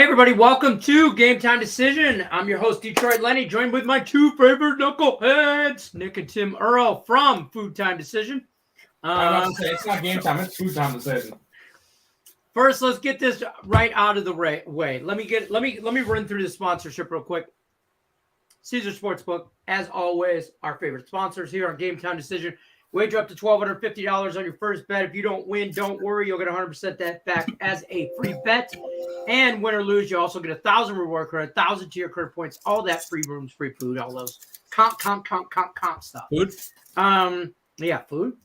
Hey, everybody. Welcome to Game Time Decision. I'm your host, Detroit Lenny, joined with my two favorite knuckleheads, Nick and Tim Earl from Food Time Decision. I was about to say, it's not game time, it's food time decision. First, let's get this right out of the way. Let me run through the sponsorship real quick. Caesar Sportsbook, as always, our favorite sponsors here on Game Time Decision. Wager up to $1,250 on your first bet. If you don't win, don't worry. You'll get 100% that back as a free bet. And win or lose, you also get 1,000 reward credit, 1,000 to your credit points, all that free rooms, free food, all those comp stuff. Food? Yeah, food.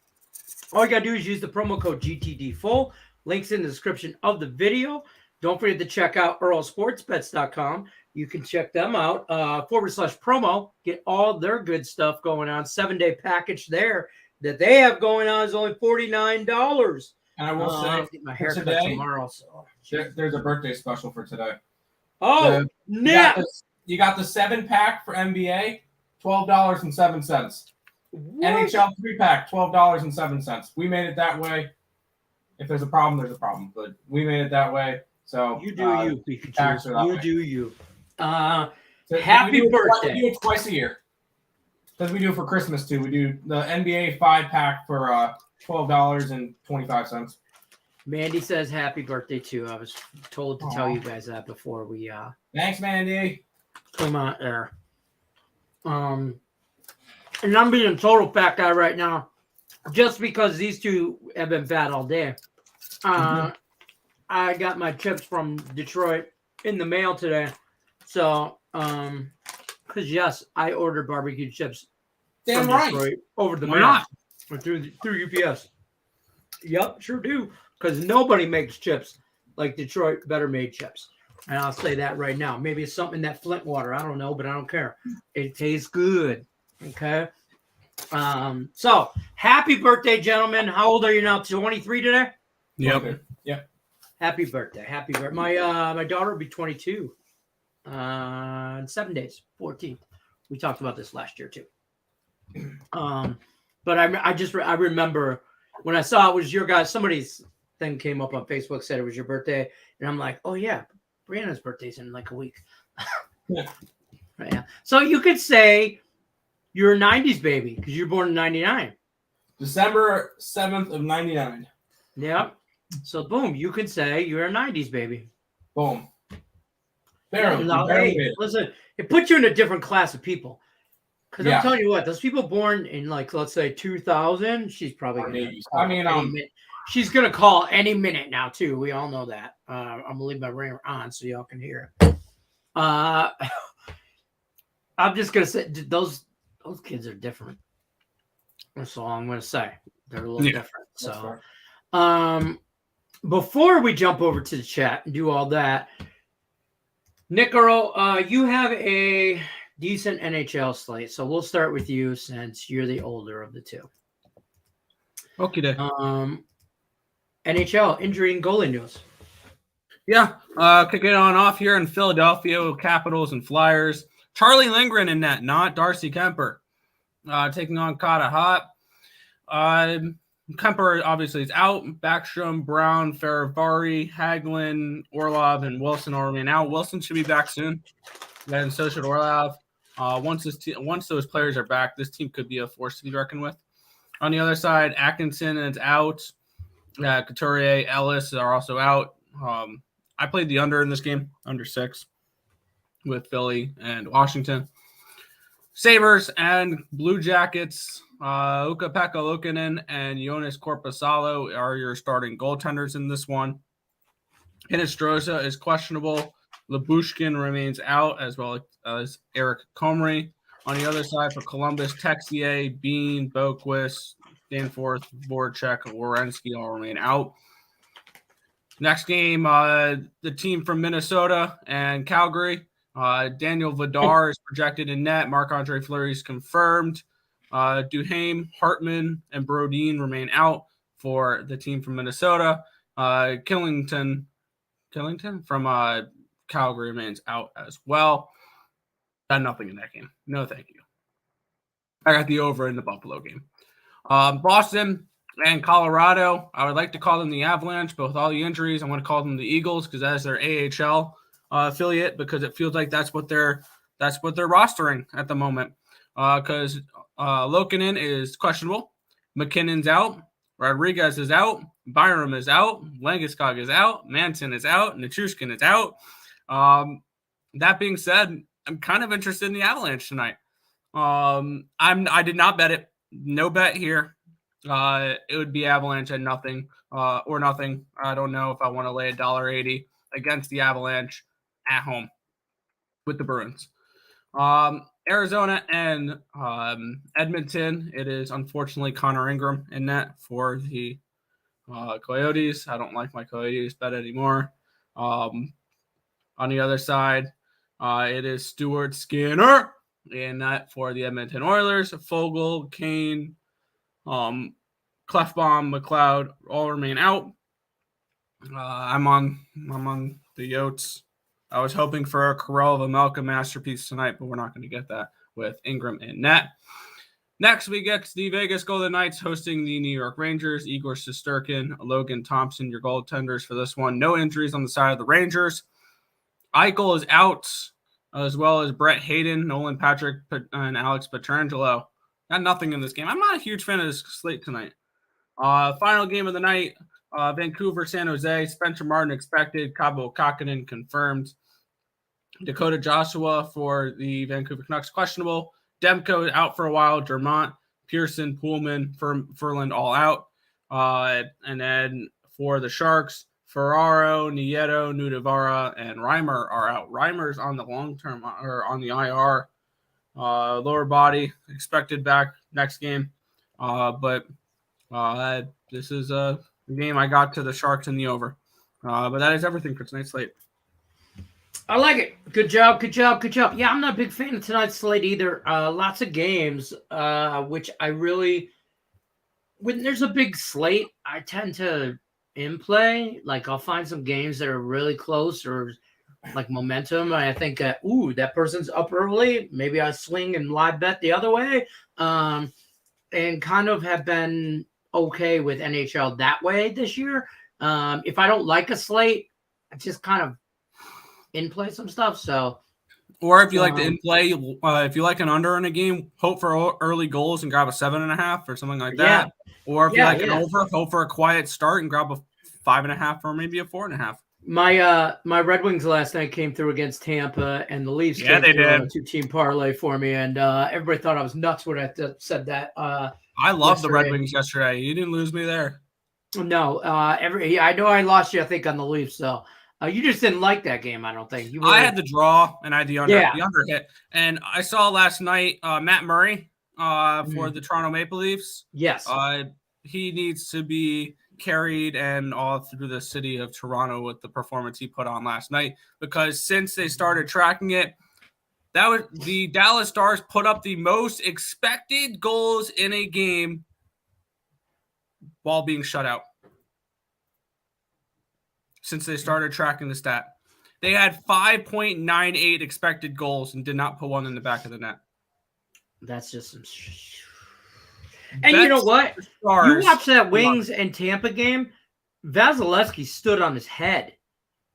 All you got to do is use the promo code GTDFull. Links in the description of the video. Don't forget to check out earlsportsbets.com. You can check them out, /promo. Get all their good stuff going on. 7-day package there that they have going on is only $49. And I will say, get my haircut today, tomorrow. So there's a birthday special for today. Oh, yeah. You got the 7-pack for NBA, $12.07. NHL 3-pack, $12.07. We made it that way. If there's a problem, there's a problem. But we made it that way. So you do you, Pikachu. You do you. So happy birthday. We do it twice a year. Because we do it for Christmas too. We do the NBA 5-pack for $12.25. Mandy says happy birthday too. I was told to tell you guys that before we Thanks, Mandy. Come on air. And I'm being a total fat guy right now, just because these two have been fat all day. I got my chips from Detroit in the mail today. So, because yes, I ordered barbecue chips Damn from right. Detroit over the Why mail. not? Or through UPS. Yep, sure do. Because nobody makes chips like Detroit Better Made chips. And I'll say that right now. Maybe it's something in that Flint water. I don't know, but I don't care. It tastes good. Okay. So happy birthday, gentlemen. How old are you now? 23 today? Yep. Yep. Happy birthday. Happy birthday. My daughter will be 22 in 7 days, 14th. We talked about this last year too. But I remember when I saw it was your guys, somebody's thing came up on Facebook, said it was your birthday. And I'm like, oh yeah, Brianna's birthday's in like a week. Yeah. Right, yeah. So you could say you're a 90s baby because you're born in 99. December 7th of 99. Yeah. So boom, you could say you're a 90s baby. Boom. Barely. Hey, listen, it puts you in a different class of people. Because I'm telling you what, those people born in like, let's say 2000, she's probably she's gonna call any minute now too. We all know that. I'm gonna leave my ringer on so y'all can hear it. I'm just gonna say those kids are different. That's all I'm gonna say. They're a little different. So, before we jump over to the chat and do all that, Nick Earl, you have a decent NHL slate, so we'll start with you since you're the older of the two. Okay. NHL injury and goalie news. Yeah, kicking on off here in Philadelphia, Capitals and Flyers. Charlie Lindgren in net, not Darcy Kemper. Taking on Kata Hot. Kemper obviously is out. Backstrom, Brown, Faravari, Hagelin, Orlov, and Wilson all remain out. Wilson should be back soon, and so should Orlov. Once those players are back, this team could be a force to be reckoned with. On the other side, Atkinson is out. Couturier, Ellis are also out. I played the under in this game, under 6, with Philly and Washington. Sabres and Blue Jackets, Ukko-Pekka Luukkonen and Joonas Korpisalo are your starting goaltenders in this one. Hinostroza is questionable. Labushkin remains out, as well as Eric Comrie. On the other side for Columbus, Texier, Bean, Boquist, Danforth, Voracek, Werenski all remain out. Next game, the team from Minnesota and Calgary. Daniel Vidar is projected in net. Marc-Andre Fleury is confirmed. Duhaime, Hartman, and Brodin remain out for the team from Minnesota. Killington from Calgary remains out as well. Got nothing in that game. No, thank you. I got the over in the Buffalo game. Boston and Colorado. I would like to call them the Avalanche, but with all the injuries, I want to call them the Eagles because that is their AHL. affiliate because it feels like that's what they're rostering at the moment. Because Lokinen is questionable, McKinnon's out, Rodriguez is out, Byram is out, Landeskog is out, Manson is out, Nichushkin is out. That being said, I'm kind of interested in the Avalanche tonight. I did not bet it. No bet here. It would be Avalanche at nothing or nothing. I don't know if I want to lay $1.80 against the Avalanche at home with the Bruins. Arizona and Edmonton. It is unfortunately Connor Ingram in net for the Coyotes. I don't like my Coyotes bet anymore. On the other side, it is Stuart Skinner in net for the Edmonton Oilers. Fogle, Kane, Clefbaum, McLeod all remain out. I'm on the Yotes. I was hoping for a Karel Vejmelka masterpiece tonight, but we're not going to get that with Ingram in net. Next, we get the Vegas Golden Knights hosting the New York Rangers. Igor Shesterkin, Logan Thompson, your goaltenders for this one. No injuries on the side of the Rangers. Eichel is out, as well as Brett Hayden, Nolan Patrick, and Alex Pietrangelo. Got nothing in this game. I'm not a huge fan of this slate tonight. Final game of the night, Vancouver, San Jose. Spencer Martin expected. Cabo Kakinen confirmed. Dakota Joshua for the Vancouver Canucks questionable. Demko out for a while. Dermott, Pearson, Pullman, Furland all out. And then for the Sharks, Ferraro, Nieto, Nudavara, and Reimer are out. Reimer's on the long-term or on the IR. Lower body expected back next game. But this is a game I got to the Sharks in the over. But that is everything for tonight's slate. I like it. Good job. Yeah, I'm not a big fan of tonight's slate either. Lots of games, which I really, when there's a big slate, I tend to in play. Like I'll find some games that are really close or like momentum. I think that, that person's up early. Maybe I swing and live bet the other way. And kind of have been okay with NHL that way this year. If I don't like a slate, I just kind of in play some stuff. So, or if you like to in play, if you like an under in a game, hope for early goals and grab a 7.5 or something like that. Yeah. Or if you like an over, hope for a quiet start and grab a 5.5 or maybe a 4.5. My Red Wings last night came through against Tampa, and the Leafs came through on a 2-team parlay for me, and everybody thought I was nuts when I said that. I loved the Red Wings yesterday. You didn't lose me there. No, I know I lost you, I think, on the Leafs, so you just didn't like that game, I don't think. I had the draw, and I had the under. Yeah. The under hit. And I saw last night Matt Murray for the Toronto Maple Leafs. Yes. He needs to be carried and all through the city of Toronto with the performance he put on last night, because since they started tracking it, that was the Dallas Stars put up the most expected goals in a game while being shut out. Since they started tracking the stat, they had 5.98 expected goals and did not put one in the back of the net. That's just some and you know what? You watch that Wings and Tampa game, Vasilevsky stood on his head.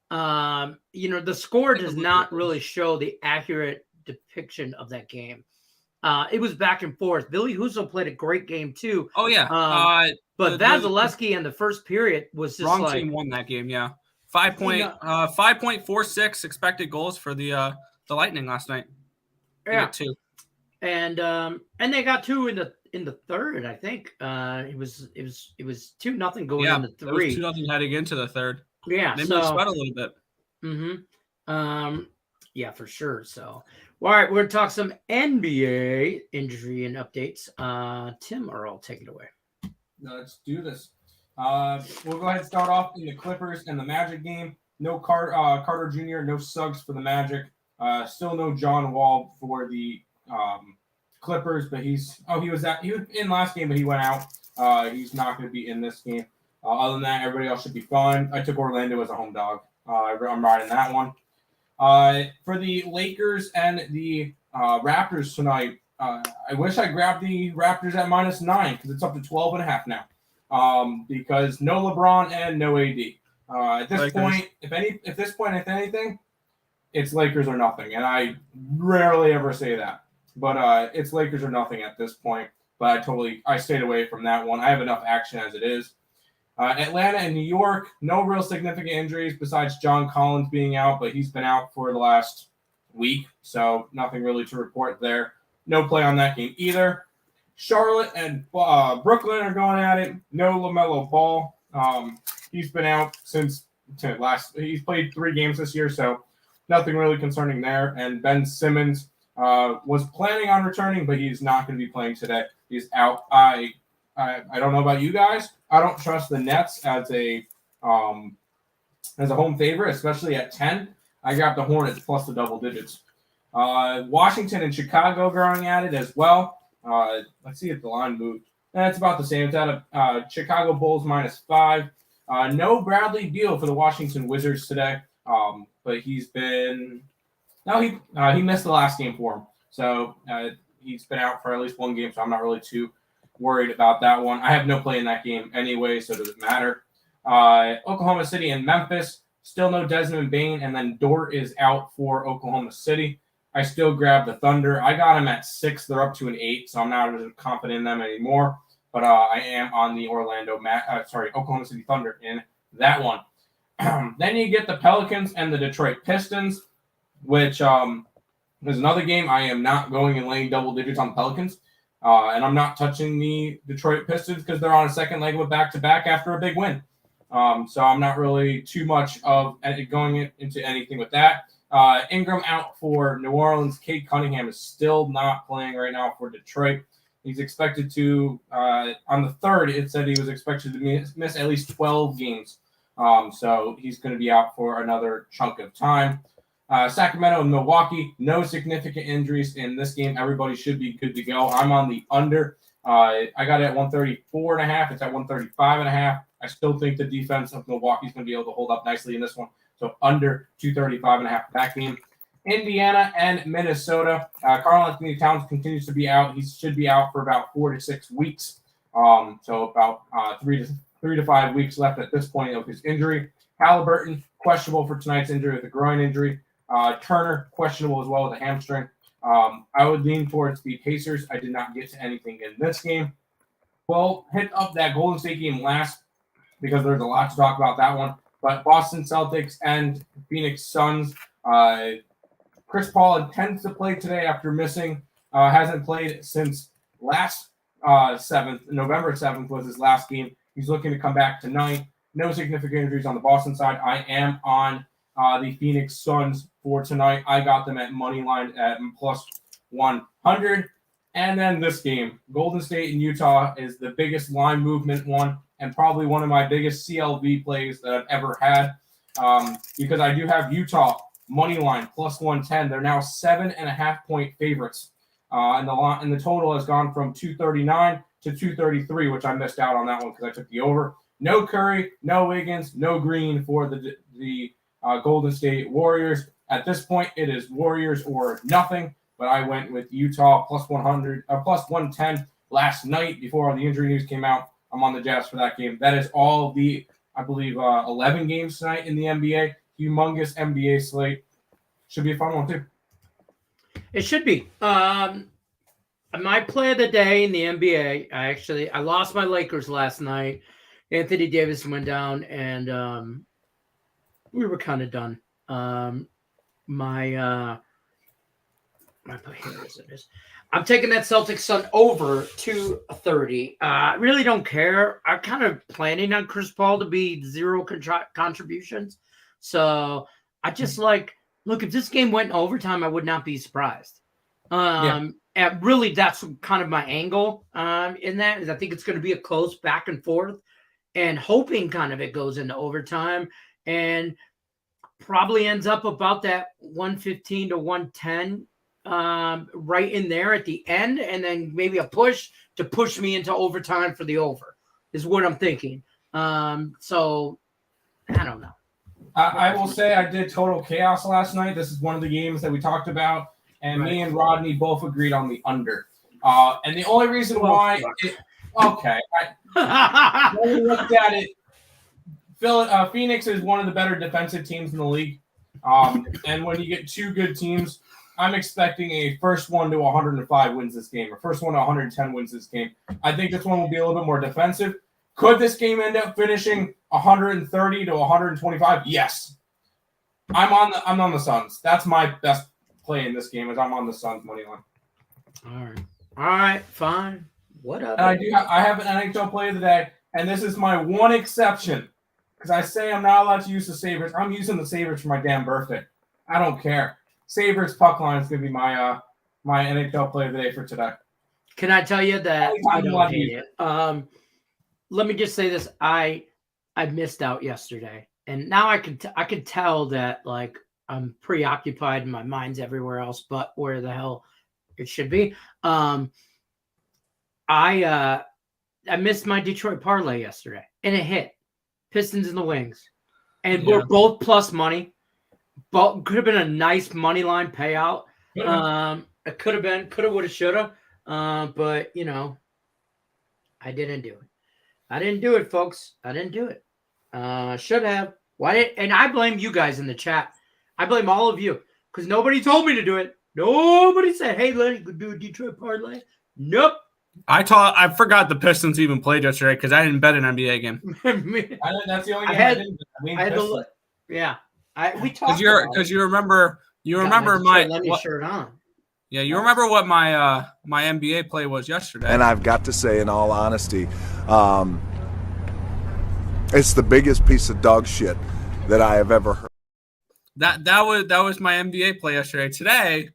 The score does not really show the accurate depiction of that game. It was back and forth. Billy Husso played a great game too. Oh yeah. But Vasilevsky in the first period was just wrong team won that game, yeah. 5.46 expected goals for the Lightning last night. Yeah. 2. And they got 2 in the third, I think. It was 2-0 going into 3. It was 2-0 heading into the third. Yeah. They moved sweat a little bit. Mm-hmm. Yeah, for sure. So, all right, we're going to talk some NBA injury and updates. Tim Earl, take it away. Let's do this. We'll go ahead and start off in the Clippers and the Magic game. No Carter Jr., no Suggs for the Magic. Still no John Wall for the Clippers, but he was in last game, but he went out. He's not going to be in this game. Other than that, everybody else should be fine. I took Orlando as a home dog. I'm riding that one. For the Lakers and the Raptors tonight, I wish I grabbed the Raptors at -9 because it's up to 12.5 now. Because no LeBron and no AD. At this point, if anything, it's Lakers or nothing, and I rarely ever say that. But it's Lakers or nothing at this point. But I stayed away from that one. I have enough action as it is. Atlanta and New York, no real significant injuries besides John Collins being out, but he's been out for the last week, so nothing really to report there. No play on that game either. Charlotte and Brooklyn are going at it. No LaMelo Ball. He's been out since he's played 3 games this year, so nothing really concerning there. And Ben Simmons was planning on returning, but he's not going to be playing today. He's out. I don't know about you guys. I don't trust the Nets as a home favorite, especially at 10. I got the Hornets plus the double digits. Washington and Chicago going at it as well. Let's see if the line moved. It's about the same. It's at Chicago Bulls -5. No Bradley Beal for the Washington Wizards today, but he missed the last game for him. So he's been out for at least one game, so I'm not really too worried about that one. I have no play in that game anyway, so it doesn't matter. Oklahoma City and Memphis, still no Desmond Bane, and then Dort is out for Oklahoma City. I still grab the Thunder. I got them at 6. They're up to an 8, so I'm not really confident in them anymore. But I am on the Oklahoma City Thunder in that one. Then you get the Pelicans and the Detroit Pistons, which is another game. I am not going and laying double digits on the Pelicans. And I'm not touching the Detroit Pistons because they're on a second leg of a back-to-back after a big win. So I'm not really too much of going into anything with that. Ingram out for New Orleans. Cade Cunningham is still not playing right now for Detroit. He's expected to, on the 3rd, it said he was expected to miss at least 12 games. So he's going to be out for another chunk of time. Sacramento and Milwaukee, no significant injuries in this game. Everybody should be good to go. I'm on the under. I got it at 134.5. It's at 135.5. I still think the defense of Milwaukee is going to be able to hold up nicely in this one. So under 235.5 that game. Indiana and Minnesota. Karl-Anthony Towns continues to be out. He should be out for about 4 to 6 weeks. So about 3 to 5 weeks left at this point of his injury. Halliburton, questionable for tonight's injury with a groin injury. Turner, questionable as well with a hamstring. I would lean towards the Pacers. I did not get to anything in this game. Well, hit up that Golden State game last because there's a lot to talk about that one. But Boston Celtics and Phoenix Suns. Chris Paul intends to play today after missing. Hasn't played since last 7th. November 7th was his last game. He's looking to come back tonight. No significant injuries on the Boston side. I am on the Phoenix Suns for tonight. I got them at money line at plus 100. And then this game, Golden State and Utah is the biggest line movement one and probably one of my biggest CLV plays that I've ever had because I do have Utah money line plus 110. They're now 7.5 point favorites. And the total has gone from 239 to 233, which I missed out on that one because I took the over. No Curry, no Wiggins, no Green for the Golden State Warriors. At this point, it is Warriors or nothing. But I went with Utah plus 100, plus 110 last night before all the injury news came out. I'm on the Jazz for that game. That is all the, I believe, 11 games tonight in the NBA. Humongous NBA slate. Should be a fun one, too. It should be. My play of the day in the NBA, I lost my Lakers last night. Anthony Davis went down, and we were kind of done. Here it is. I'm taking that Celtics Sun over 230. I really don't care. I'm kind of planning on Chris Paul to be 0 contributions. So I just look, if this game went in overtime, I would not be surprised. And really, that's kind of my angle in that is I think it's going to be a close back and forth and hoping kind of it goes into overtime and probably ends up about that 115 to 110 right in there at the end, and then maybe a push to push me into overtime for the over is what I'm thinking. So I don't know. I will say I did Total Chaos last night. This is one of the games that we talked about, and me and Rodney both agreed on the under. And the only reason why when we looked at it, Phoenix is one of the better defensive teams in the league. And when you get two good teams, I'm expecting a first one to 105 wins this game, or first one to 110 wins this game. I think this one will be a little bit more defensive. Could this game end up finishing 130 to 125? Yes. I'm on the Suns. That's my best play in this game, is I'm on the Suns money line. All right, fine. Whatever. And I have an NHL play of the day, and this is my one exception. Because I say I'm not allowed to use the Sabres. I'm using the Sabres for my damn birthday. I don't care. Sabres puck line is going to be my my NHL play of the day for today. Can I tell you that I don't hate it? Let me just say this: I missed out yesterday, and now I can tell that like I'm preoccupied and my mind's everywhere else, but where the hell it should be. I missed my Detroit parlay yesterday, and it hit. Pistons in the wings, and we're both plus money. But could have been a nice money line payout. It could have been, would have, should have. But you know, I didn't do it. I didn't do it, folks. I didn't do it. Should have. Why? And I blame you guys in the chat. I blame all of you because nobody told me to do it. Nobody said, "Hey, Lenny, could do a Detroit parlay." Nope. I forgot the Pistons even played yesterday because I didn't bet an NBA game. That's the only game I had to look. Yeah. We talked because you remember my Lenny shirt on. Yeah, you remember what my my NBA play was yesterday. And I've got to say, in all honesty, it's the biggest piece of dog shit that I have ever heard. That was my NBA play yesterday. Today,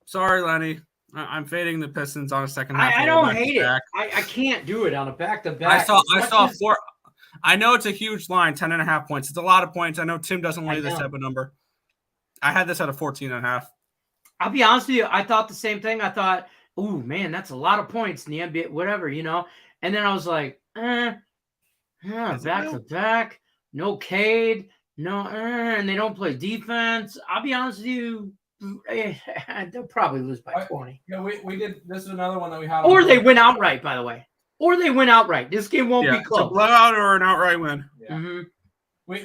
sorry, Lenny, I'm fading the Pistons on a second half. I don't hate it. I can't do it on a back-to-back. I saw four. I know it's a huge line, 10.5 points. It's a lot of points. I know Tim doesn't lay this type of number. I had this at a 14.5. I'll be honest with you. I thought the same thing. I thought, ooh, man, that's a lot of points in the NBA, whatever, you know. And then I was like, back-to-back, no Cade, no, and they don't play defense. I'll be honest with you. They'll probably lose by 20. Yeah, we did. This is another one that we had. Or they win outright, by the way. Or they win outright. This game won't be close. It's a blowout or an outright win. Yeah. Mm-hmm.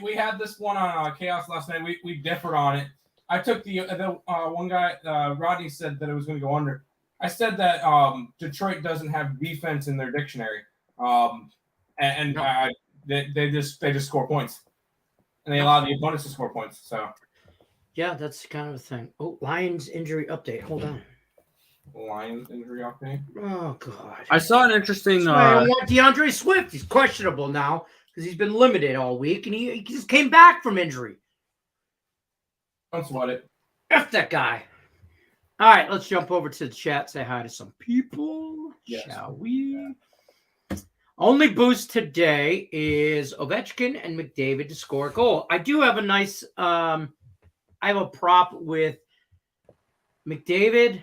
We had this one on Chaos last night. We differed on it. I took the one guy, Rodney, said that it was going to go under. I said that Detroit doesn't have defense in their dictionary, they just score points, and they allow the opponents to score points. So. Yeah, that's kind of a thing. Oh, Lions injury update. Hold on. Lions injury update. Oh God. I saw an interesting. I want DeAndre Swift. He's questionable now because he's been limited all week, and he just came back from injury. Don't sweat it. F that guy. All right, let's jump over to the chat. Say hi to some people, shall we? Only boost today is Ovechkin and McDavid to score a goal. I do have a nice. I have a prop with McDavid,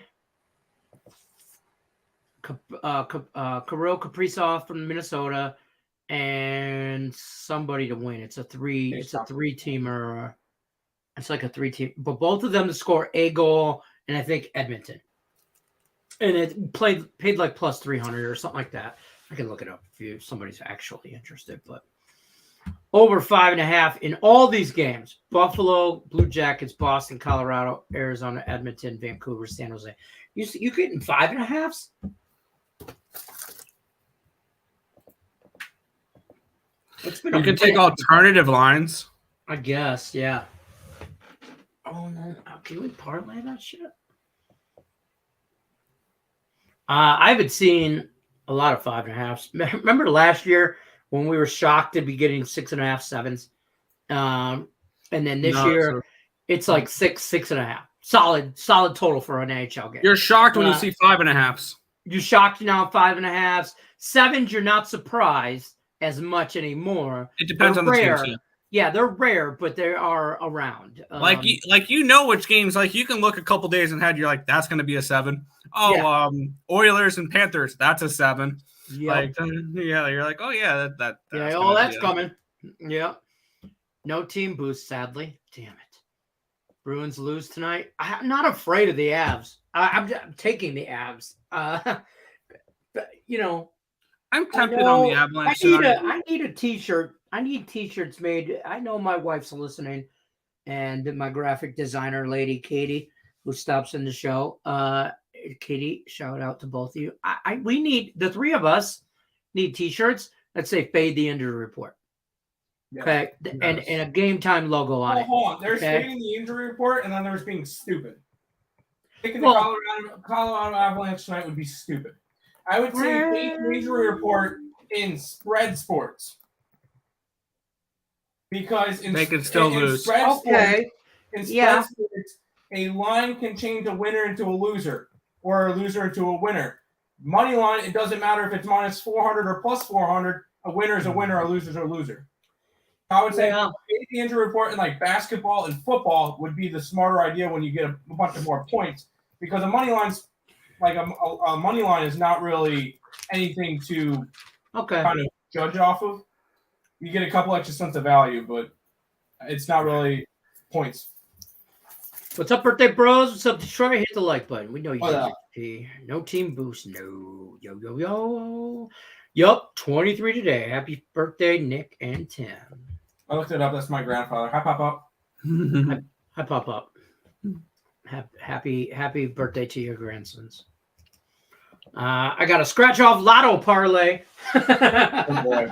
Kirill Kaprizov from Minnesota, and somebody to win. It's a three-teamer. It's like a three-team, but both of them to score a goal, and I think Edmonton. And it paid like plus 300 or something like that. I can look it up if somebody's actually interested, but. Over 5.5 in all these games. Buffalo, Blue Jackets, Boston, Colorado, Arizona, Edmonton, Vancouver, San Jose. You getting 5.5s? You can take alternative lines. I guess, yeah. Oh, no. Can we parlay that shit? I haven't seen a lot of 5.5s. Remember last year when we were shocked to be getting 6.5, 7s. And then this year, it's like 6.5. Solid total for an NHL game. You're shocked when you see 5.5s. You're shocked now 5.5s. 7s, you're not surprised as much anymore. It depends on the team. Yeah, they're rare, but they are around. You know which games, like you can look a couple days ahead, you're like, that's going to be a 7. Oh, yeah. Oilers and Panthers, that's a 7. Yep. You're like, oh yeah, that's coming. Yeah, no team boost, sadly. Damn it. Bruins lose tonight. I'm not afraid of the Avs. I'm taking the Avs. But you know, I'm tempted on the Avalanche. I need a T-shirt. I need T-shirts made. I know my wife's listening. and my graphic designer lady, Katie, who stops in the show. Katie, shout out to both of you. We need, the three of us need t-shirts that say "Fade the Injury Report." Okay, and a Game Time logo on it. Hold on. There's fading the injury report, and then there's being stupid. Picking the Colorado Avalanche tonight would be stupid. I would say fade the injury report in spread sports. Because they can still lose. Spread sports, a line can change a winner into a loser or a loser into a winner. Money line, it doesn't matter if it's minus 400 or plus 400. A winner is a winner, a loser is a loser. I would say the injury report in like basketball and football would be the smarter idea when you get a bunch of more points, because a money line's like a money line is not really anything to kind of judge off of. You get a couple extra cents of value, but it's not really points. What's up, birthday bros? What's up, Detroit? Hit the like button. We know you. No team boost. No. Yo. Yup, 23 today. Happy birthday, Nick and Tim. I looked it up. That's my grandfather. Hi, Pop-Up. Hi, Pop-Up. Happy birthday to your grandsons. I got a scratch-off lotto parlay. Oh, boy.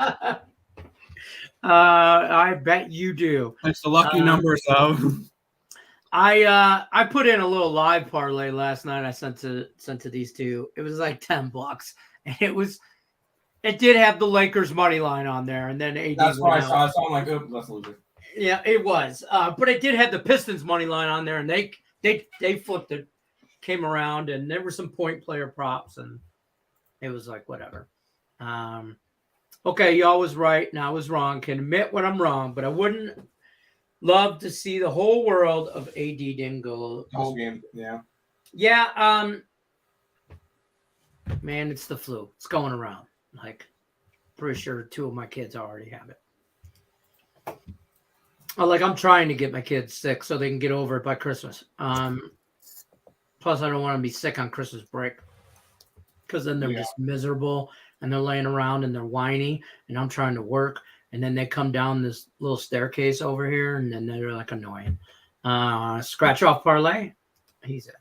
I bet you do. It's the lucky numbers of. I put in a little live parlay last night. I sent to these two. It was like $10, and it did have the Lakers money line on there, and then AD. That's what I saw. I saw. I'm like, oh, let's lose it. Yeah, it was. But it did have the Pistons money line on there, and they flipped it, came around, and there were some point player props, and it was like whatever. Okay, y'all was right, and I was wrong. Can admit when I'm wrong, but I wouldn't love to see the whole world of AD didn't go. Whole game, yeah. Yeah, man, it's the flu. It's going around. Like, pretty sure 2 of my kids already have it. I'm trying to get my kids sick so they can get over it by Christmas. Plus, I don't want to be sick on Christmas break, because then they're just miserable and they're laying around and they're whiny, and I'm trying to work, and then they come down this little staircase over here, and then they're like annoying. Scratch off parlay. He's it.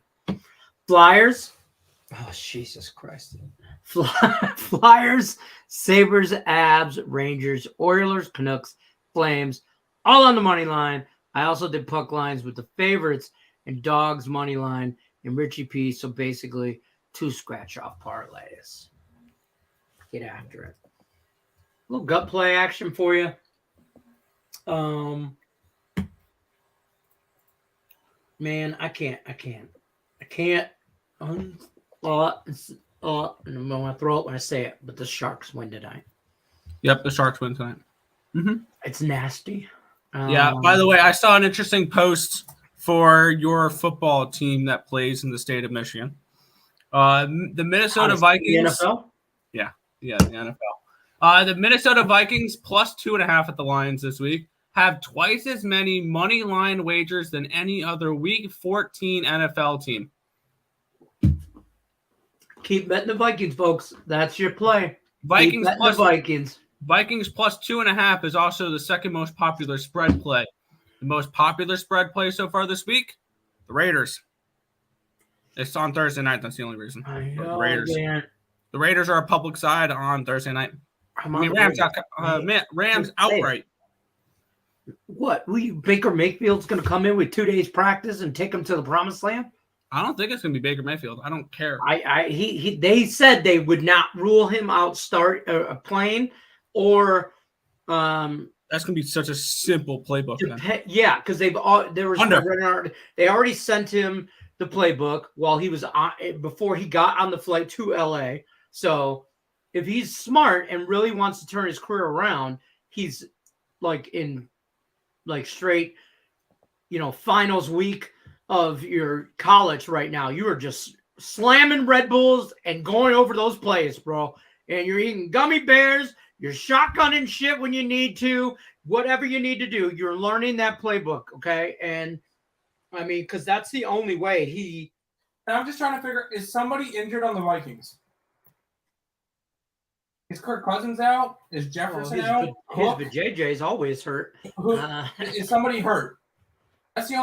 Flyers. Oh, Jesus Christ. Flyers, Sabres, Abs, Rangers, Oilers, Canucks, Flames, all on the money line. I also did puck lines with the favorites and dogs money line and Richie P. So basically 2 scratch off parlays. Get after it. A little gut play action for you. Man, I can't. And I'm going to throw it when I say it, but the Sharks win tonight. Yep, the Sharks win tonight. Mm-hmm. It's nasty. Yeah, by the way, I saw an interesting post for your football team that plays in the state of Michigan. The Minnesota Vikings. The NFL? Yeah, the NFL. The Minnesota Vikings plus 2.5 at the Lions this week have twice as many money line wagers than any other Week 14 NFL team. Keep betting the Vikings, folks. That's your play. Vikings plus the Vikings. Vikings plus 2.5 is also the second most popular spread play. The most popular spread play so far this week, the Raiders. It's on Thursday night. That's the only reason. The Raiders. Man. The Raiders are a public side on Thursday night. Rams outright. What? Baker Mayfield's going to come in with 2 days practice and take them to the promised land? I don't think it's going to be Baker Mayfield. I don't care. They said they would not rule him out playing, or that's going to be such a simple playbook. Yeah, because they already sent him the playbook while he was before he got on the flight to LA. So if he's smart and really wants to turn his career around, he's in straight, finals week of your college right now. You are just slamming Red Bulls and going over those plays, bro. And you're eating gummy bears. You're shotgunning shit when you need to. Whatever you need to do, you're learning that playbook, okay? And I mean, because that's the only way And I'm just trying to figure, is somebody injured on the Vikings? Is Kirk Cousins out? Is Jefferson out? His JJ's always hurt. Is somebody hurt? That's the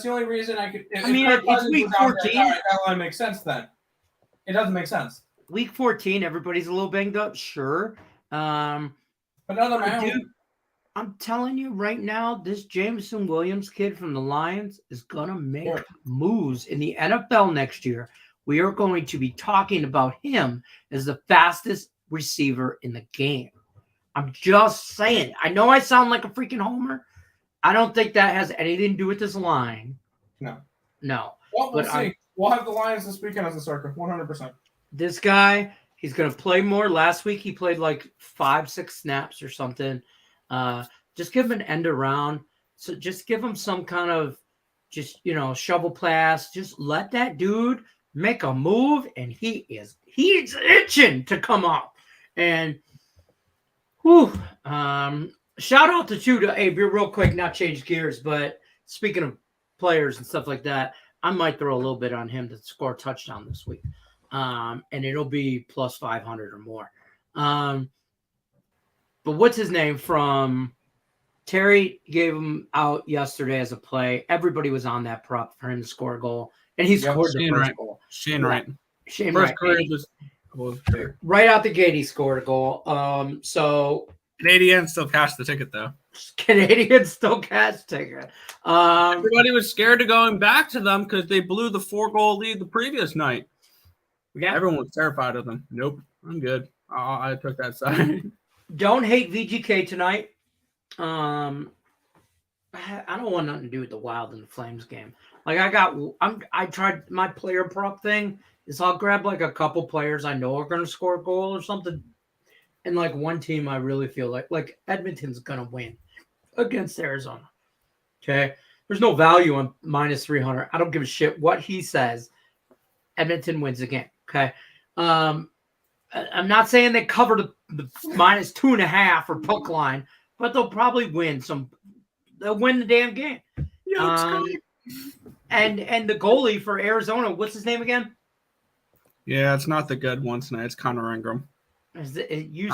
only reason I could. I mean, it's week 14. That only makes sense then. It doesn't make sense. Week 14, everybody's a little banged up, sure. But another dude, I'm telling you right now, this Jameson Williams kid from the Lions is gonna make moves in the NFL next year. We are going to be talking about him as the fastest receiver in the game. I'm just saying. I know I sound like a freaking homer. I don't think that has anything to do with this line. No. Well, we'll see. We'll have the Lions this weekend as a circle, 100%. This guy, he's going to play more. Last week, he played like 5-6 snaps or something. Just give him an end around. So just give him some kind of shovel pass. Just let that dude make a move, and he's itching to come up. And shout out to Abe, real quick, not change gears, but speaking of players and stuff like that, I might throw a little bit on him to score a touchdown this week. And it'll be plus 500 or more. But what's his name from Terry gave him out yesterday as a play. Everybody was on that prop for him to score a goal, and he scored the first goal. Shane Wright. First career was right out the gate. He scored a goal. So Canadians still cashed the ticket though. Canadians still cash ticket. Everybody was scared of going back to them because they blew the 4-goal lead the previous night. Yeah, everyone was terrified of them. Nope, I'm good. I took that side. Don't hate VGK tonight. I don't want nothing to do with the Wild and the Flames game. Like I tried my player prop thing. Is I'll grab like a couple players I know are going to score a goal or something, and like one team I really feel like Edmonton's going to win against Arizona. Okay, there's no value on minus 300. I don't give a shit what he says. Edmonton wins the game. Okay, I'm not saying they cover the minus 2.5 or puck line, but they'll probably win some. They'll win the damn game. And the goalie for Arizona, what's his name again? Yeah, it's not the good one tonight. It's Connor Ingram. I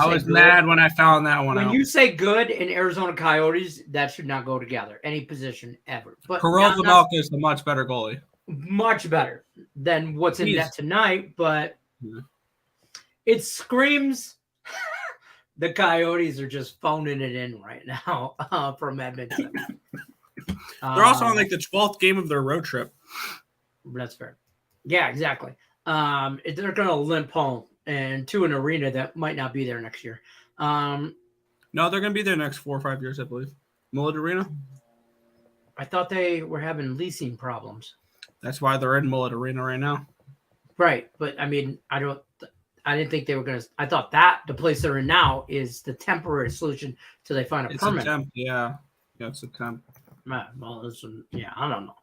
was mad when I found that one out. When you say good in Arizona Coyotes, that should not go together. Any position ever. But Kirill Zamelka is the much better goalie. Much better than what's in net tonight, but it screams the Coyotes are just phoning it in right now from Edmonton. They're also on like the 12th game of their road trip. That's fair. Yeah, exactly. They're going to limp home and to an arena that might not be there next year. No, they're going to be there next 4 or 5 years, I believe. Mullet Arena? I thought they were having leasing problems. That's why they're in Mullet Arena right now. Right, but I mean, I didn't think they were going to. I thought that the place they're in now is the temporary solution till they find a permanent. A temp, yeah, it's a temp. Well, I don't know.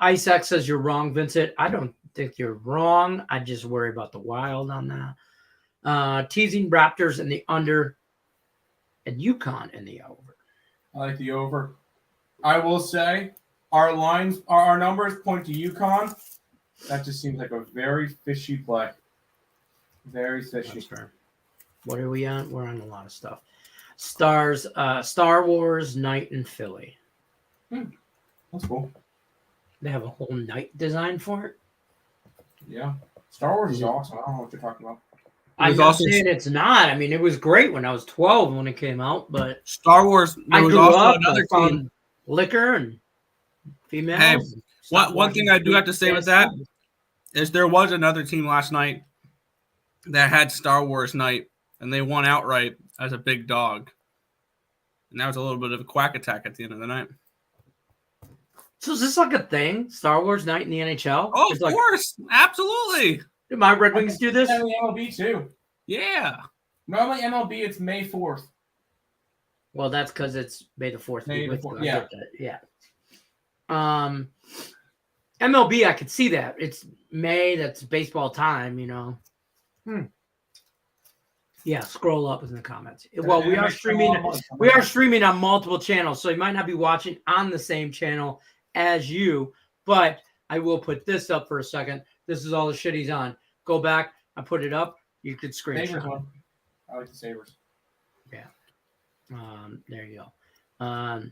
Isaac says you're wrong, Vincent. I don't think you're wrong. I just worry about the Wild on that. Teasing Raptors in the under and UConn in the over. I like the over. I will say our numbers point to UConn. That just seems like a very fishy play. Very fishy. What are we on? We're on a lot of stuff. Star Wars night in Philly. That's cool. They have a whole night design for it. Yeah. Star Wars is awesome. I don't know what you're talking about. I'm not saying it's not. I mean, it was great when I was 12 when it came out, but Star Wars. I grew up another team. Liquor and females. Hey, one thing I do have to say with that is there was another team last night that had Star Wars night, and they won outright as a big dog. And that was a little bit of a quack attack at the end of the night. So is this like a thing? Star Wars night in the NHL? Oh, of course. Absolutely. Do my Red Wings do this? And the MLB too. Yeah. Normally MLB, it's May 4th. Well, that's because it's May the 4th. May the 4th. Yeah. Yeah. MLB, I could see that. It's May. That's baseball time, you know. Yeah, scroll up in the comments. Well, we are streaming. We are streaming on multiple channels, so you might not be watching on the same channel as you. But I will put this up for a second. This is all the shit he's on. Go back. I put it up. You could screenshot. I like the Sabres. Yeah. There you go.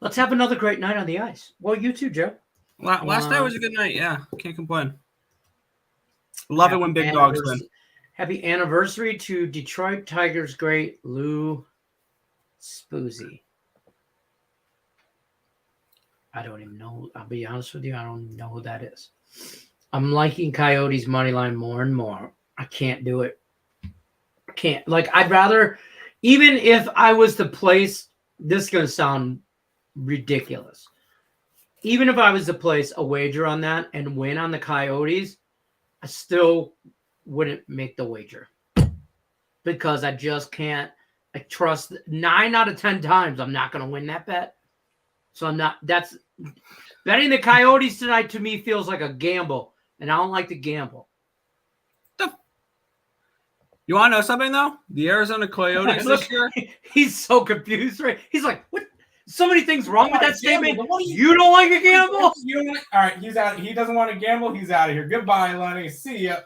Let's have another great night on the ice. Well, you too, Joe. Last night was a good night. Yeah, can't complain. Love it when big dogs win. Happy anniversary to Detroit Tigers great Lou Spoozy. I don't even know. I'll be honest with you. I don't know who that is. I'm liking Coyotes money line more and more. I can't do it. I can't. Like, I'd rather, even if I was to place, this is going to sound ridiculous. Even if I was to place a wager on that and win on the Coyotes, I still wouldn't make the wager because I just can't. I trust 9 out of 10 times I'm not going to win that bet. So I'm not. That's betting the Coyotes tonight to me feels like a gamble, and I don't like to gamble. You want to know something though? The Arizona Coyotes this year. He's so confused, right? He's like, "What? So many things wrong with that statement. You don't like a gamble? All right, he's out. He doesn't want to gamble. He's out of here. Goodbye, Lenny. See ya.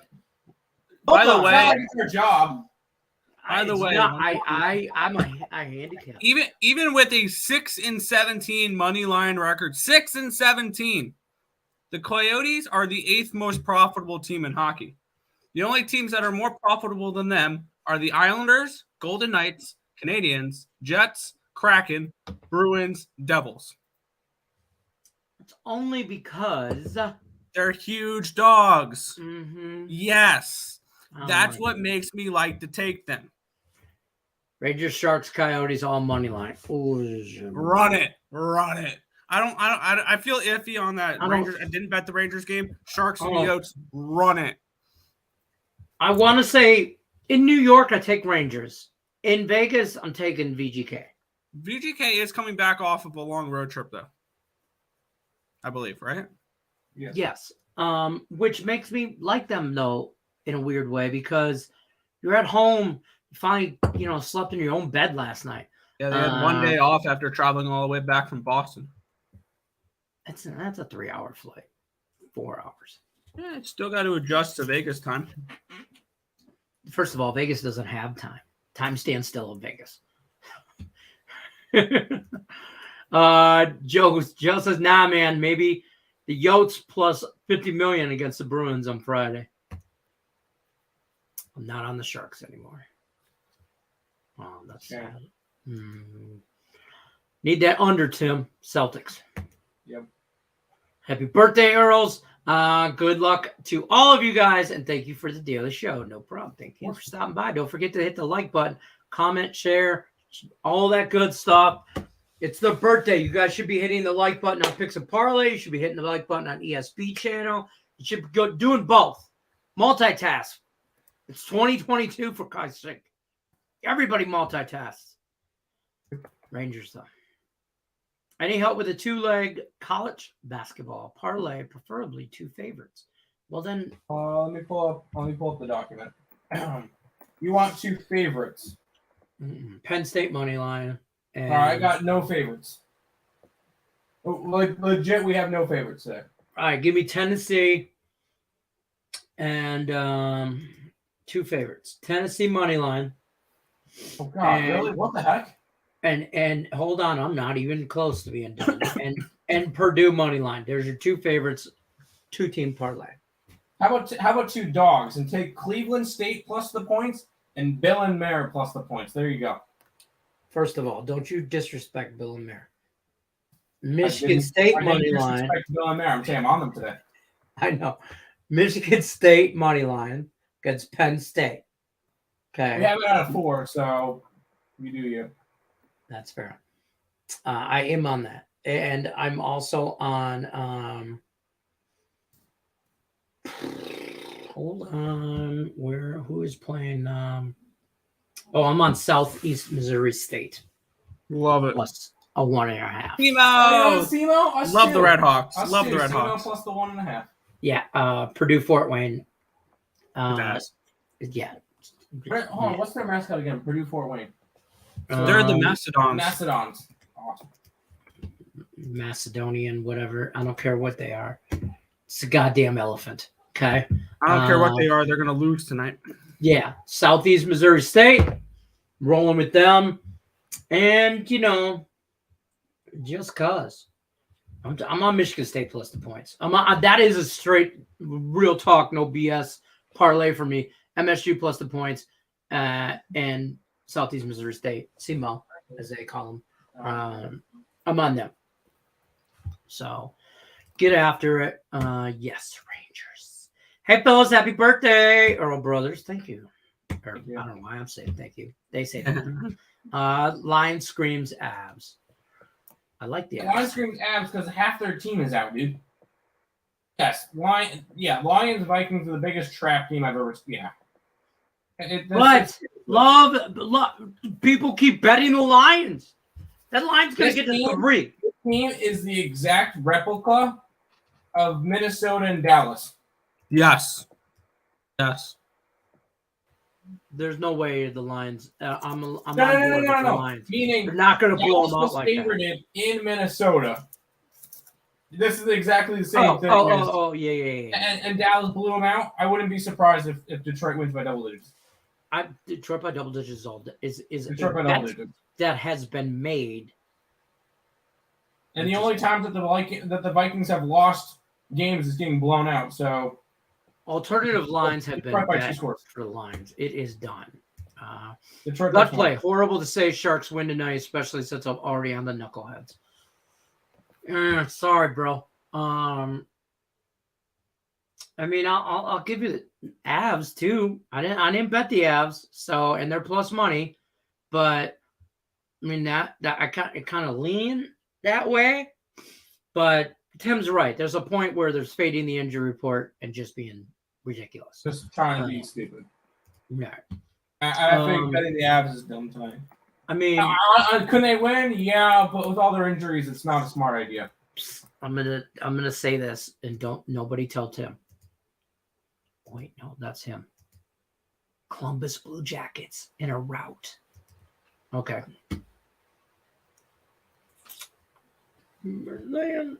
By the way, it's your job. By the way, I'm a handicap. Even with a 6-17 money line record, 6-17, the Coyotes are the 8th most profitable team in hockey. The only teams that are more profitable than them are the Islanders, Golden Knights, Canadiens, Jets, Kraken, Bruins, Devils. It's only because they're huge dogs. Mm-hmm. Yes. That's what makes me like to take them. Rangers, Sharks, Coyotes, all money line. Run it. I feel iffy on that. Rangers. I didn't bet the Rangers game. Sharks and Yotes. Run it. I want to say in New York, I take Rangers. In Vegas, I'm taking VGK. VGK is coming back off of a long road trip, though. I believe, right? Yes. Which makes me like them, though, in a weird way, because you're at home. You finally, slept in your own bed last night. Yeah, they had 1 day off after traveling all the way back from Boston. That's a 3-hour flight. 4 hours. Yeah, it's still got to adjust to Vegas time. First of all, Vegas doesn't have time. Time stands still in Vegas. Joe says, nah, man, maybe the Yotes plus 50 million against the Bruins on Friday. I'm not on the Sharks anymore. Oh, that's sad. Need that under, Tim. Celtics. Yep. Happy birthday, Earls. Good luck to all of you guys, and thank you for the daily show. No problem. Thank you for stopping by. Don't forget to hit the like button, comment, share, all that good stuff. It's their birthday. You guys should be hitting the like button on Picks and Parlay. You should be hitting the like button on ESP channel. You should be doing both. Multitask. It's 2022 for Christ's sake. Everybody multitasks. Rangers, though. Any help with a 2-leg college basketball parlay, preferably 2 favorites? Well, then, let me pull up the document. You want 2 favorites? Penn State money line. And... All right, I got no favorites. Legit, we have no favorites there. All right, give me Tennessee and 2 favorites. Tennessee money line. Oh God, really? What the heck? And hold on, I'm not even close to being done. and Purdue money line. There's your 2 favorites, 2-team parlay. How about 2 dogs and take Cleveland State plus the points and Bill and Mare plus the points? There you go. First of all, don't you disrespect Bill and Mare. Michigan State money line. Bill and Mare. I'm saying I'm on them today. I know. Michigan State money line against Penn State. Okay. We have it out of 4, so you do you. That's fair. I am on that. And I'm also on hold on. Who is playing I'm on Southeast Missouri State. Love it. Plus a 1.5. SEMO? Love the Red Hawks. Love the Red Hawks. Plus the 1.5. Yeah, Purdue Fort Wayne. Yeah. Hold on, what's their mascot again? Purdue Fort Wayne. They're the Mastodons. Mastodons. Awesome. Macedonian, whatever. I don't care what they are. It's a goddamn elephant. Okay. I don't care what they are. They're going to lose tonight. Yeah. Southeast Missouri State. Rolling with them. And, Just cause. I'm on Michigan State plus the points. That is a straight, real talk, no BS parlay for me. MSU plus the points, and Southeast Missouri State, CMO, as they call them. I'm on them. So get after it. Yes, Rangers. Hey, fellas, happy birthday, Earl Brothers. Thank you. Or, I don't know why I'm saying thank you. They say thank you. Lion screams abs. I like the Lion screams abs because half their team is out, dude. Yes, Lions Vikings are the biggest trap team I've ever seen. Yeah. Love, people keep betting the Lions. That Lions going to get to 3. This team is the exact replica of Minnesota and Dallas. Yes. There's no way the Lions. I'm on board with the Lions. Meaning they're not going to blow them out like that. In Minnesota. This is exactly the same thing. Yeah. And Dallas blew them out. I wouldn't be surprised if Detroit wins by double digits. Detroit by double digits is Detroit by double digits. That has been made. And the only time that the Vikings have lost games is getting blown out. So alternative lines have been bet for the Lions. It is done. Gut play. Horrible to say Sharks win tonight, especially since I'm already on the knuckleheads. Sorry, bro. I mean, I'll give you the Avs too. I didn't bet the Avs, so and they're plus money, but I mean that I kind of lean that way. But Tim's right. There's a point where there's fading the injury report and just being ridiculous. Just trying to be stupid. Yeah. I think betting the Avs is dumb tonight. I mean, could they win? Yeah, but with all their injuries, it's not a smart idea. I'm gonna say this, and nobody tell Tim. Wait, no, that's him. Columbus Blue Jackets in a rout. Okay. Man.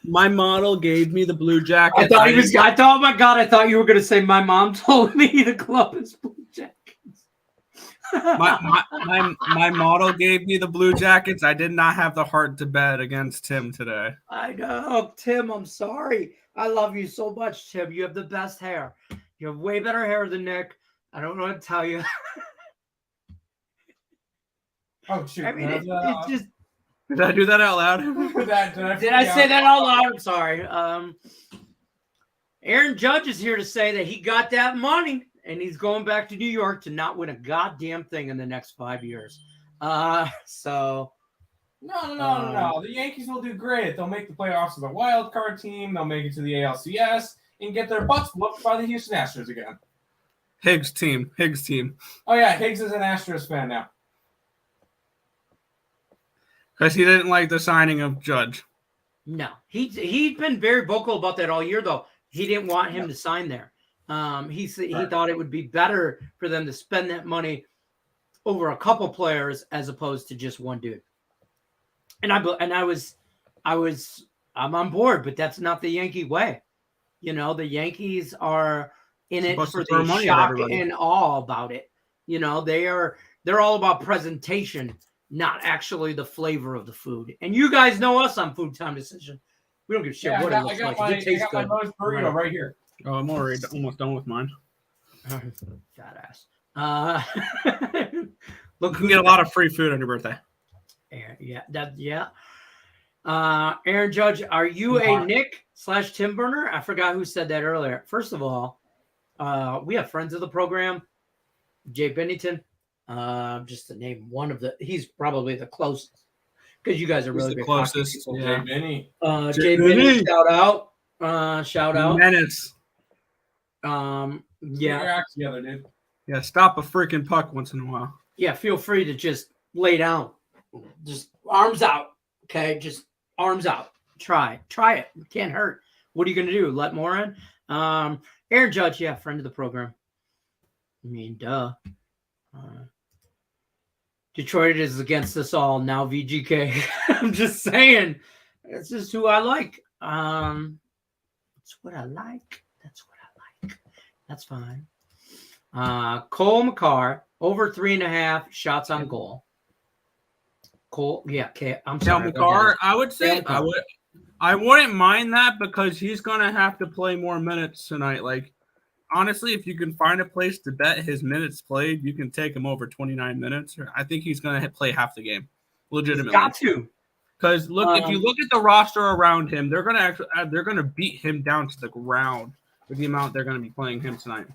My model gave me the Blue Jackets. I thought, oh my God, I thought you were gonna say my mom told me the Columbus Blue Jackets. my model gave me the Blue Jackets. I did not have the heart to bet against Tim today. I know, Tim. I'm sorry. I love you so much, Tim. You have the best hair. You have way better hair than Nick. I don't know what to tell you. Oh shoot! I mean, it's just. Did I do that out loud? Did I say that out loud? I'm sorry. Aaron Judge is here to say that he got that money. And he's going back to New York to not win a goddamn thing in the next 5 years. No. The Yankees will do great. They'll make the playoffs as a wild card team. They'll make it to the ALCS and get their butts whooped by the Houston Astros again. Higgs team. Oh yeah, Higgs is an Astros fan now. Because he didn't like the signing of Judge. No, he'd been very vocal about that all year, though. He didn't want him to sign there. He thought it would be better for them to spend that money over a couple players as opposed to just one dude. And I'm on board, but that's not the Yankee way. You know, the Yankees are in it for the shock and awe about it. You know, they're all about presentation, not actually the flavor of the food. And you guys know us on Food Time Decision. We don't give a shit what it looks like. It tastes good. I got my burrito right here. Oh, I'm already almost done with mine. Fat ass. Look, you can get a lot of free food on your birthday. Yeah. Aaron Judge, are you a Nick/Tim burner? I forgot who said that earlier. First of all, we have friends of the program, Jay Bennington. Just to name one of he's probably the closest because you guys are really big closest. Yeah. Jay Benny. Jay Benny, shout out. Minutes. Yeah. Together, dude. Yeah, stop a freaking puck once in a while. Yeah, feel free to just lay down. Just arms out. Okay, just arms out. Try it. Can't hurt. What are you gonna do? Let more in? Aaron Judge, yeah, friend of the program. I mean, duh. Detroit is against us all now. VGK. I'm just saying. That's just who I like. That's what I like. That's fine. Cole McCarr over 3.5 shots on goal. Cole. Yeah, I'm Cal sorry. McCarr, I would say Cal McCarr. I wouldn't mind that because he's gonna have to play more minutes tonight. Like honestly, if you can find a place to bet his minutes played, you can take him over 29 minutes. I think he's gonna play half the game, legitimately. Got to. Because look, if you look at the roster around him, they're gonna beat him down to the ground with the amount they're gonna be playing him tonight.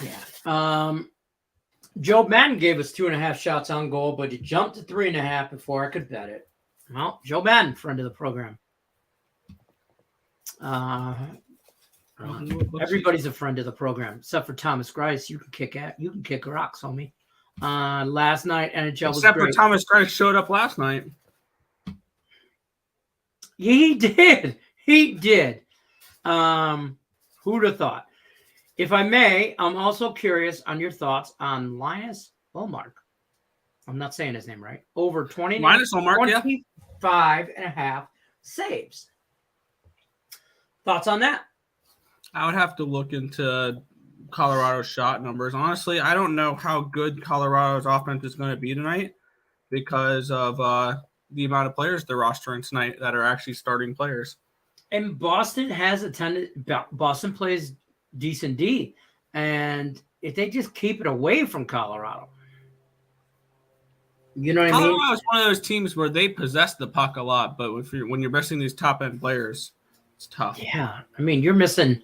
Yeah. Joe Madden gave us 2.5 shots on goal, but he jumped to 3.5 before I could bet it. Well, Joe Madden, friend of the program. Everybody's a friend of the program, except for Thomas Grice. You can kick rocks, homie. Last night, NHL was except great. for Thomas Grice showed up last night. He did. Who'd have thought? If I may, I'm also curious on your thoughts on Linus Ullmark. I'm not saying his name right. Over 20. Linus Ullmark, yeah. 25.5 saves. Thoughts on that? I would have to look into Colorado's shot numbers. Honestly, I don't know how good Colorado's offense is going to be tonight because of the amount of players they're rostering tonight that are actually starting players. And Boston has Boston plays decent D, and if they just keep it away from Colorado, you know what I mean? Colorado is one of those teams where they possess the puck a lot, but when you're missing these top end players, it's tough. Yeah, I mean you're missing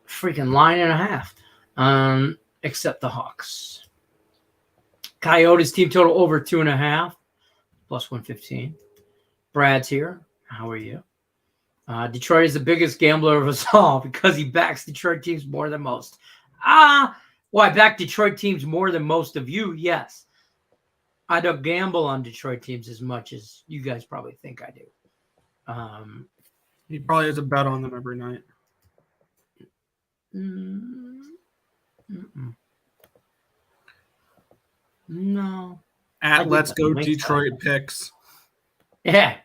a freaking line and a half, except the Hawks. Coyotes team total over 2.5, plus 115. Brad's here. How are you? Detroit is the biggest gambler of us all because he backs Detroit teams more than most. Well, I back Detroit teams more than most of you, yes. I don't gamble on Detroit teams as much as you guys probably think I do. He probably has a bet on them every night. No. Let's go Detroit picks. Yeah,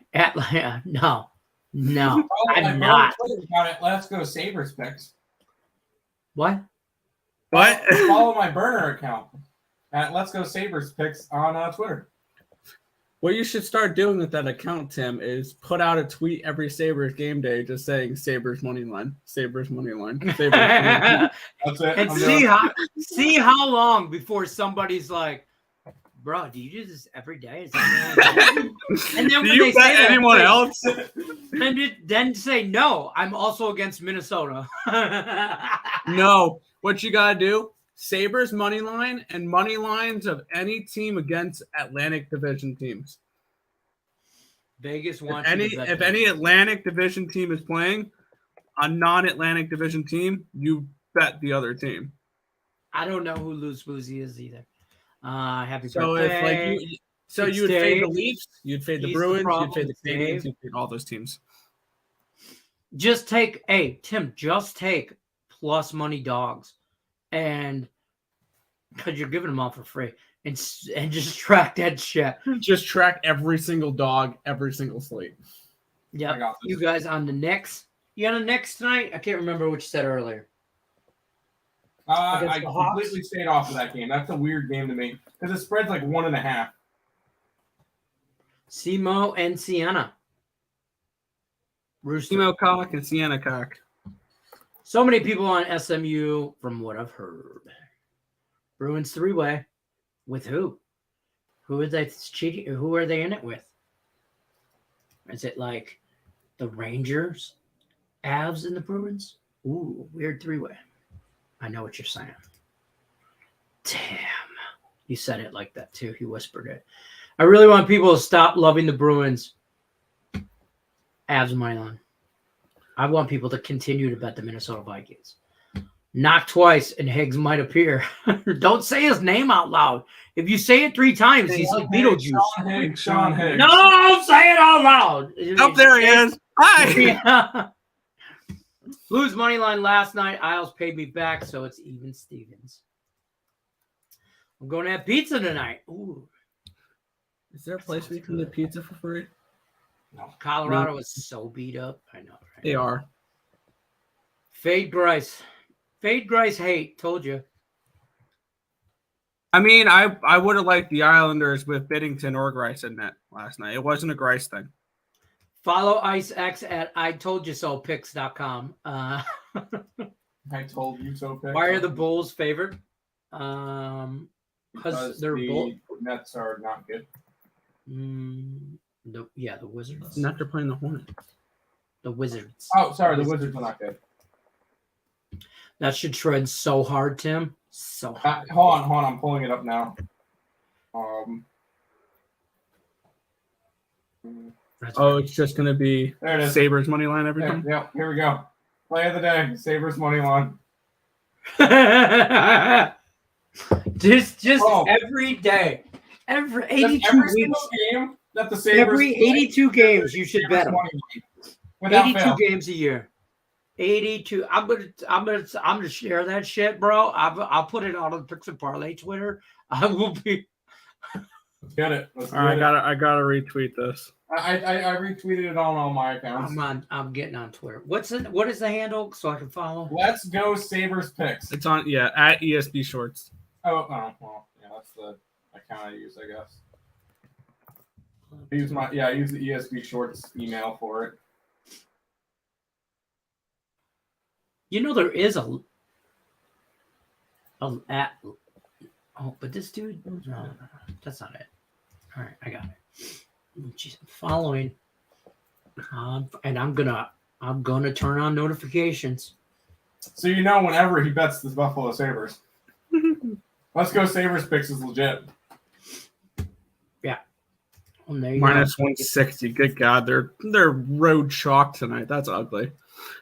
no. I'm not. Let's go Sabres picks. What? Follow my burner account at Let's Go Sabres picks on Twitter. What you should start doing with that account, Tim, is put out a tweet every Sabres game day just saying Sabres money line, Sabres money line, Sabres money line. That's it. And see how long before somebody's like, bro, do you do this every day? Is that and then do when you they bet say anyone that, else? Then say no. I'm also against Minnesota. No, what you gotta do? Sabres money line and money lines of any team against Atlantic Division teams. Vegas wants if any Atlantic Division team is playing a non-Atlantic Division team, you bet the other team. I don't know who Loose Boozy is either. Happy So birthday. you would fade the Leafs, you'd fade the Bruins, you'd fade the Canadiens, you'd fade all those teams. Just take plus money dogs, and because you're giving them all for free, and just track that shit. Just track every single dog, every single slate. Yeah, you guys on the Knicks? You on the Knicks tonight? I can't remember what you said earlier. I completely stayed off of that game. That's a weird game to me because it spreads like 1.5. Simo and Sienna. Simo cock and Sienna cock. So many people on SMU, from what I've heard. Bruins 3-way. With who? Who are they cheating? Who are they in it with? Is it like the Rangers, Avs, and the Bruins? Ooh, weird 3-way. I know what you're saying. Damn. You said it like that too. He whispered it. I really want people to stop loving the Bruins. Avs money line. I want people to continue to bet the Minnesota Vikings. Knock twice and Higgs might appear. Don't say his name out loud. If you say it 3 times, he's like Beetlejuice. Sean Higgs. No, don't say it out loud. Oh, there he is. Hi. Yeah. Blues money line last night. Isles paid me back, so it's even Stevens. I'm going to have pizza tonight. Ooh. Is there a place where you can get pizza for free? No. Colorado is so beat up. I know, right? They are. Fade Grice. Fade Grice hate. Told you. I mean, I would have liked the Islanders with Biddington or Grice in net last night. It wasn't a Grice thing. Follow IceX at IToldYouSoPicks.com. I told you so. Picks. Why are the Bulls favored? Because they're the Nets are not good. The Wizards. Not they're playing the Hornets. The Wizards. Oh, sorry, the Wizards are not good. That should shred so hard, Tim. So hard. Hold on. I'm pulling it up now. It's just gonna be there it is. Sabres money line every time. Yeah, here we go. Play of the day: Sabres money line. just every day, every 82 every weeks, single game that the Sabres every 82 games you should bet them. 82 fail. games a year. 82. I'm gonna share that shit, bro. I'll put it out on the Picks and Parlay Twitter. I will be. Let's get it. All right, I gotta retweet this. I retweeted it on all my accounts. I'm getting on Twitter. What is the handle so I can follow? Let's go Sabres picks. It's on at ESB Shorts. Well, yeah, that's the account I use, I guess. I use the ESB Shorts email for it. You know there is but this dude, no, that's not it. All right, I got it. Jeez, I'm following, and I'm gonna turn on notifications. So whenever he bets the Buffalo Sabres. Let's go Sabres picks is legit. Yeah. Well, there you Minus go. 160. Good God, they're road chalk tonight. That's ugly.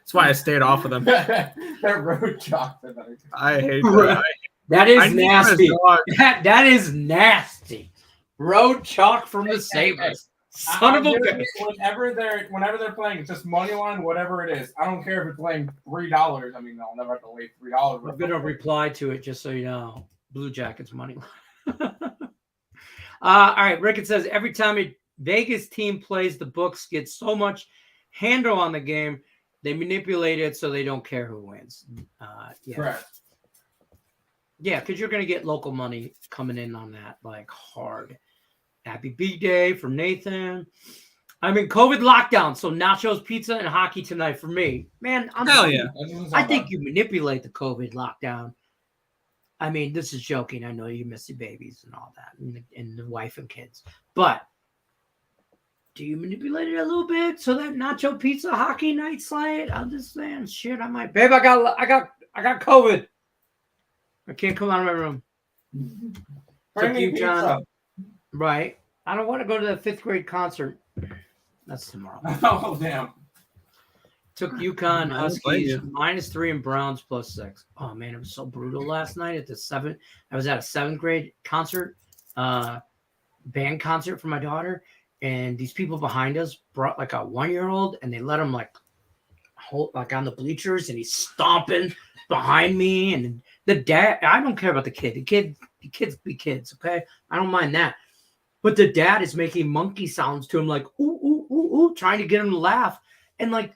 That's why I stayed off of them. They're road chalk tonight. I hate that. That is nasty. That is nasty. Road chalk from the Sabres. Son of a bitch. Whenever they're playing, it's just money line, whatever it is. I don't care if it's playing $3. I mean, I'll never have to lay $3. I'm gonna reply to it just so you know. Blue Jackets money line. All right, Rickett says every time a Vegas team plays, the books get so much handle on the game, they manipulate it so they don't care who wins. Yeah. Correct. Yeah, because you're gonna get local money coming in on that like hard. Happy B-Day from Nathan. I'm in COVID lockdown, so nachos, pizza, and hockey tonight for me. Man, Hell yeah. I think you manipulate the COVID lockdown. I mean, this is joking. I know you miss your babies and all that, and the wife and kids. But do you manipulate it a little bit so that nacho pizza hockey night slide? I'm just saying, shit. I might, babe. I got COVID. I can't come out of my room. Bring me pizza. John. Right. I don't want to go to the 5th grade concert. That's tomorrow. Oh, damn. Took UConn Huskies -3 and Browns +6. Oh man, it was so brutal last night at the 7th. I was at a 7th grade concert, band concert for my daughter, and these people behind us brought like a 1-year-old, and they let him like hold like on the bleachers, and he's stomping behind me. And the dad, I don't care about the kid. The kids be kids, okay? I don't mind that. But the dad is making monkey sounds to him, like ooh ooh ooh ooh, trying to get him to laugh, and like.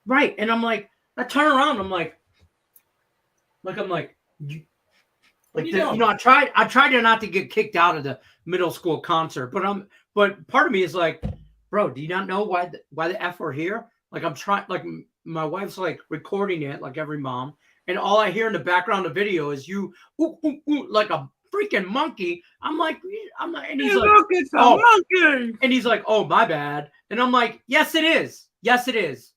Right. And I'm like, I turn around. I'm like, I tried to not to get kicked out of the middle school concert, but part of me is like, bro, do you not know why the F we're here? Like I'm trying, like my wife's like recording it like every mom. And all I hear in the background of the video is you, ooh, ooh, ooh, like a freaking monkey. I'm like, and he's like, look, it's a monkey. And he's like, oh, my bad. And I'm like, yes, it is. Yes, it is.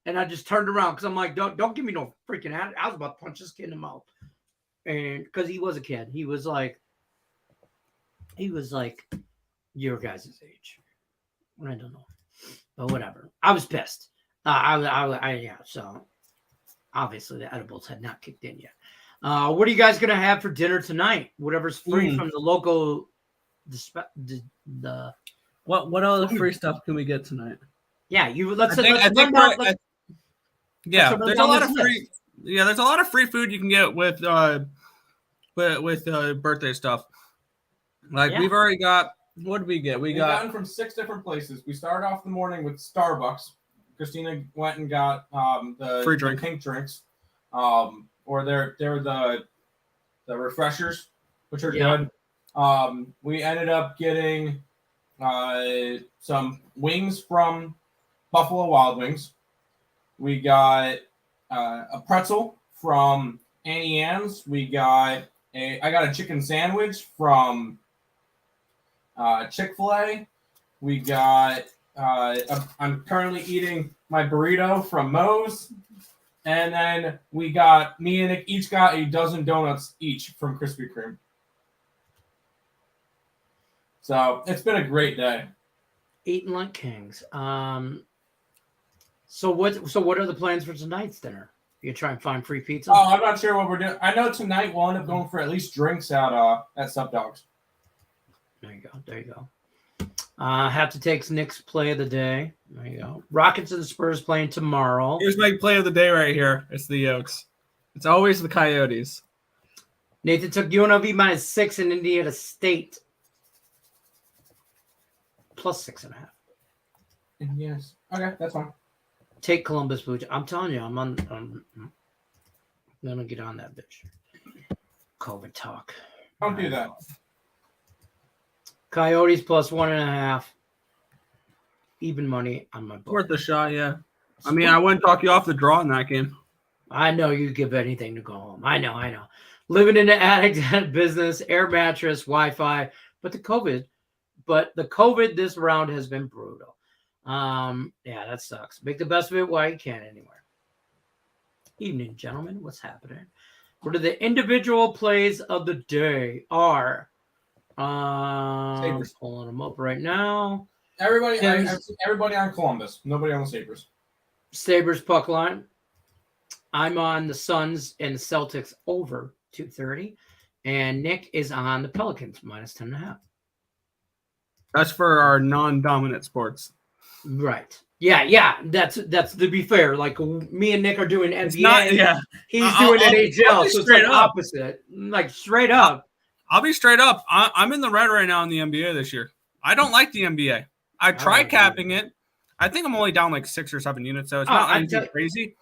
And I just turned around because I'm like, don't give me no freaking attitude. I was about to punch this kid in the mouth. And because he was a kid, he was like your guys' age. I don't know, but whatever. I was pissed. So obviously the edibles had not kicked in yet. What are you guys gonna have for dinner tonight? Whatever's free from the local. What other free stuff can we get tonight? Yeah, there's a lot of free. Yeah, there's a lot of free food you can get with birthday stuff. Like we've already got. What did we get? We've gotten from 6 different places. We started off the morning with Starbucks. Christina went and got the free drink, pink drinks, or they're the refreshers, which are good. We ended up getting some wings from Buffalo Wild Wings. We got a pretzel from Annie Ann's. I got a chicken sandwich from Chick-fil-A. We got I'm currently eating my burrito from Moe's. And then me and Nick each got a dozen donuts each from Krispy Kreme. So it's been a great day. Eating like kings. So what are the plans for tonight's dinner? You try and find free pizza? Oh, I'm not sure what we're doing. I know tonight we'll end up going for at least drinks at Sub Dogs. There you go. Have to take Nick's play of the day. There you go. Rockets and the Spurs playing tomorrow. Here's my play of the day right here. It's the Yokes. It's always the Coyotes. Nathan took UNLV -6 in Indiana State. +6.5. Yes. Okay, that's fine. Take Columbus Blue. I'm telling you, I'm gonna get on that bitch. COVID talk. Don't do that. Coyotes +1.5. Even money on my book. Worth a shot, yeah. I mean, I wouldn't talk you off the draw in that game. I know you'd give anything to go home. I know. Living in the attic business, air mattress, Wi-Fi, but the COVID this round has been brutal. Yeah, that sucks. Make the best of it while you can anywhere. Evening, gentlemen. What's happening? What are the individual plays of the day are? Sabres. Pulling them up right now. Everybody on Columbus. Nobody on the Sabres. Sabres puck line. I'm on the Suns and the Celtics over 230. And Nick is on the Pelicans -10.5. That's for our non-dominant sports. Right. Yeah. That's to be fair. Like me and Nick are doing NBA. It's not, yeah. He's doing NHL. So it's like up. opposite. Like straight up. I'll be straight up. I'm in the red right now in the NBA this year. I don't like the NBA. I tried capping it. I think I'm only down like 6 or 7 units, so it's not anything crazy.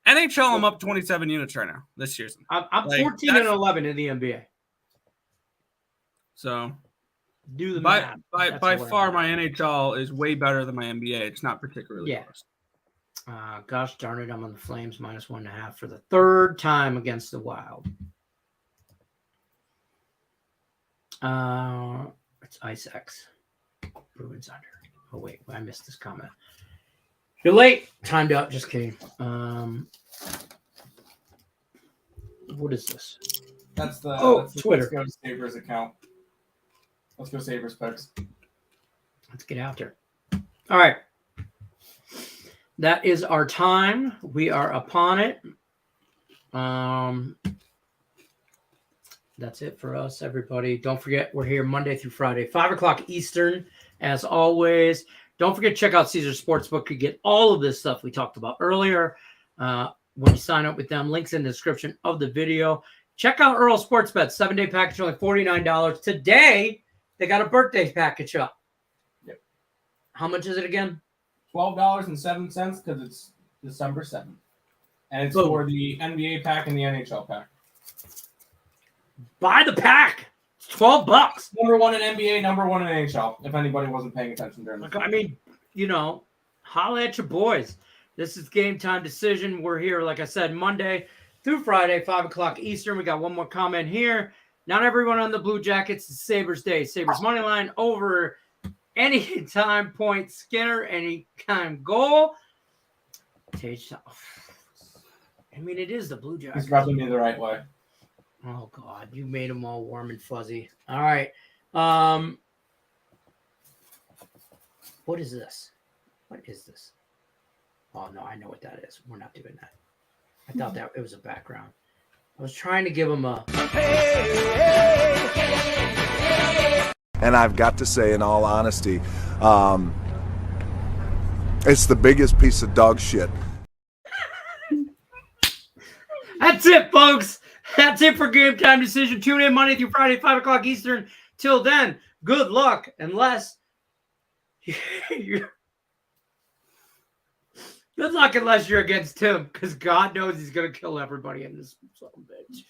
NHL, I'm up 27 units right now this season. I'm 14-11 in the NBA. So do the math. By far, my NHL is way better than my NBA. It's not particularly close. Gosh darn it, I'm on the Flames -1.5 for the third time against the Wild. It's Ice X. Bruins under. Oh wait, I missed this comment. You're late. Timed out. Just kidding. What is this? That's the Twitter. Let's go Sabres account. Let's go Sabres picks. Let's get out there. All right. That is our time. We are upon it. That's it for us, everybody. Don't forget, we're here Monday through Friday, 5 o'clock Eastern, as always. Don't forget to check out Caesar Sportsbook to get all of this stuff we talked about earlier. When you sign up with them, links in the description of the video. Check out Earl Sports Bet, 7-day package, only $49. Today, they got a birthday package up. Yep. How much is it again? $12.07 because it's December 7th. And it's for the NBA pack and the NHL pack. Buy the pack. It's $12. Number 1 in NBA, number 1 in NHL, if anybody wasn't paying attention during the I mean, holla at your boys. This is Game Time Decision. We're here, like I said, Monday through Friday, 5 o'clock Eastern. We got one more comment here. Not everyone on the Blue Jackets. It's Sabres Day. Sabres money line over anytime point. Skinner, anytime goal. I mean, it is the Blue Jackets. He's rubbing me the right way. Oh, God. You made them all warm and fuzzy. All right. What is this? What is this? Oh, no, I know what that is. We're not doing that. I thought that it was a background. I was trying to give him a... And I've got to say, in all honesty, it's the biggest piece of dog shit. That's it, folks. That's it for Game Time Decision. Tune in Monday through Friday, 5 o'clock Eastern. Till then, good luck, unless you're... Good luck unless you're against Tim, because God knows he's going to kill everybody in this son of a bitch.